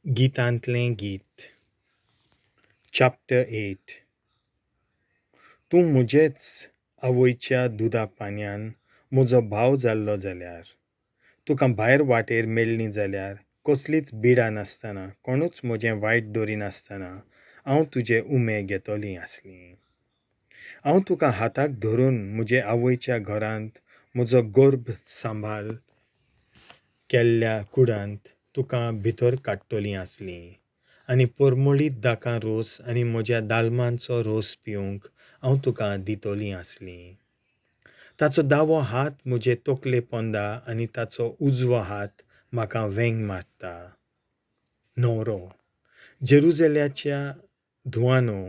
Gitantlem Git, Chapter 8. तूं मुजेच avoichea duda-panean म्हजो भाव जाल्लो जाल्यार तुका भायर वाटेर मेळ्ळी जाल्यार कसलीच बिडा नासतना कोणूच म्हजें वायट धोरी नासतना हांव तुजे उमे घेतली आसली. हांव तुका हाताक धरून म्हजे आवयच्या घरांत म्हजो गोrbh-samball केल्ल्या कुडांत तुका भितर काडटली आसली आनी परमळीत dakam-ros आनी म्हज्या दालमांचो रोस पिवंक हांव तुका दितली आसली. ताचो दावो हात म्हजे तकले पोंदा आनी ताचो उजवो हात म्हाका वेंग मारता. न्हवरो, जेरुसलेमाच्या धुवानो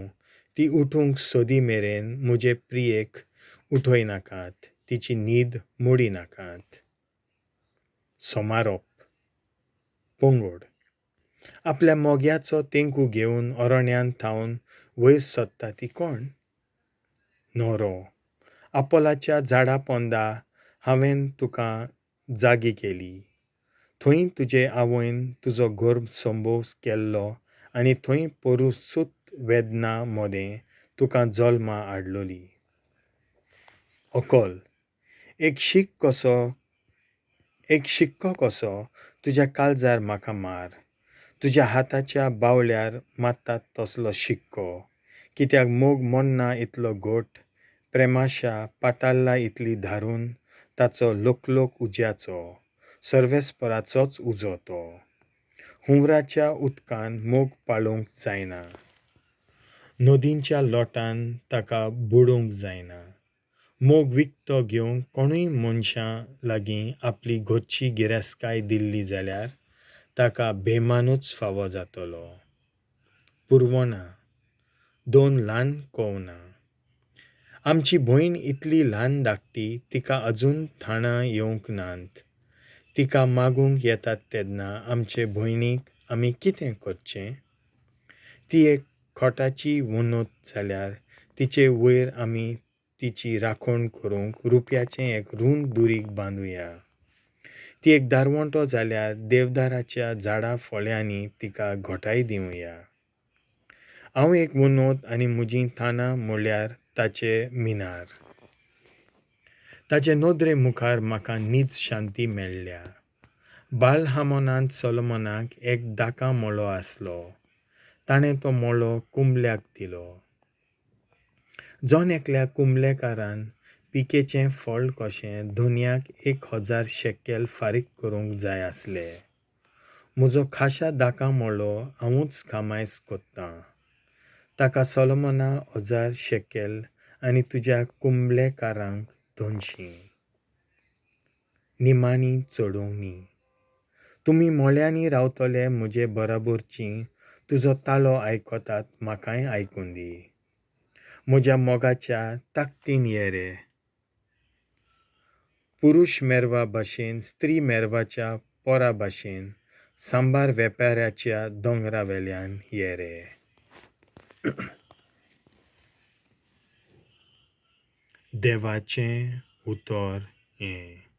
ती उठूंक सोदी मेरेन म्हजे प्रियेक उठोयनाकात, तिची न्हीद मोडिनाकात. सोमारोप, पंगड, आपल्या मोग्याचो तेंकू घेवन अरण्यान थावन वयर सोदता ती कोण? न्हवरो, आपोलाच्या झाडा पोंदा हांवें तुका जागी केली. थंय तुजे आवयन तुजो गोrbh-samball केल्लो आनी थंय परुसूत वेदना मोदें तुका जल्मा हाडलोली. ओकोल, एक शिक्को कसो तुज्या काळजार म्हाका मार. तुज्या हाताच्या बावल्यार मारतात तसलो शिक्को, कित्याक मोग मोन्ना इतलो घोट, प्रेमाशा पाताल्ला इतली धारून ताचो लोकलोक उज्याचो, सर्वेस्पराचोच उजो तो. हुंवराच्या उदकान मोग पाळूंक जायना, नदींच्या लोटान ताका बुडूंक जायना. मोग विकतो घेवंक कोणूय मनशां लागीं आपली घोटची गिरेस्तकाय दिल्ली जाल्यार ताका बेमानूच फावो जातलो. पुरवना, 2 ल्हान कोवना. आमची भयण इतली ल्हान धाकटी तिका अजून थाणां येवंक नात. तिका मागूंक येतात तेन्ना आमचे भयणीक आमी कितें करचें? ती एक खोटाची वणत जाल्यार तिचे वयर आमी तिची राखण करूंक रुपयाचें एक रूंद दुरीग बांदुया. ती एक दारवंटो जाल्यार देवदाराच्या झाडा फोळ्यांनी तिका घोटाय दिवया. हांव एक वणत आनी म्हजीं थानां म्हणल्यार ताचे मिनार. ताचे नदरे मुखार म्हाका नीज शांती मेळ्ळ्या. बालहामोनांत सोलोमोनाक एक दाका मोळो आसलो. ताणें तो मोळो कुंबल्याक दिलो. जोन एकल्या कुंबलेकारान पिकेचें फळ कशें दोनयाक 1000 शेकेल फारीक करूंक जाय आसले. म्हजो खाशा दाका मोळो हांवूच कामायज कोत्तां. ताका सोलोमोना 1000 शेकेल आनी तुज्या कुंबलेकारांक 200. निमाणी चोडोवणी, तुमी मोळ्यांनी रावतले म्हजे बराबरचीं तुजो तालो आयकोतात म्हाकाय आयकून दी. म्हज्या मोगाच्या ताकतीन ये रे. पुरुश मेरवा भाशेन स्त्री मेरवाच्या पोरा भाशेन सांबार वेपाऱ्याच्या दोंगरावेल्यान ये रे. देवाचें उतर हें.